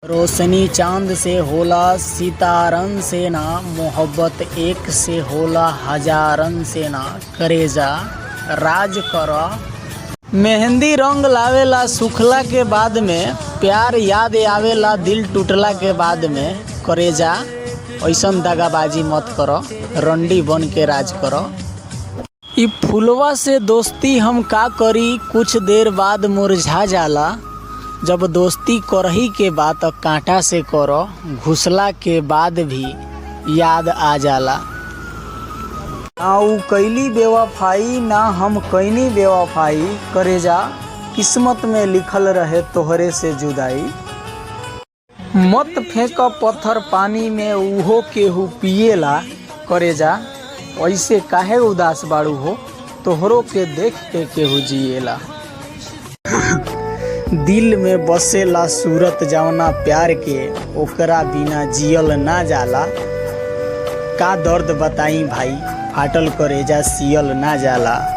रोशनी चांद से होला सितारन से ना, मोहब्बत एक से होला हजारन से ना, करेजा राज कर। मेहंदी रंग लावेला सुखला के बाद में, प्यार याद आवेला दिल टूटला के बाद में, करेजा ऐसन दगाबाजी मत करो, रंडी बन के राज करो। इ फुलवा से दोस्ती हम का करी, कुछ देर बाद मुरझा जाला। जब दोस्ती करही के बाद कांटा से करो, घुसला के बाद भी याद आ जाला। ना ऊ कैली बेवफाई ना हम कैनी बेवफाई, करेजा किस्मत में लिखल रहे तोहरे से जुदाई। मत फेंक पत्थर पानी में, उहो केहू पिएला, करेजा ऐसे काहे उदास बाड़ू हो, तोहरो के देख के केहू जिएला। दिल में बसेला सूरत जवना प्यार के, ओकरा बिना जियल ना जाला। का दर्द बताई भाई, फाटल करेजा सियल ना जाला।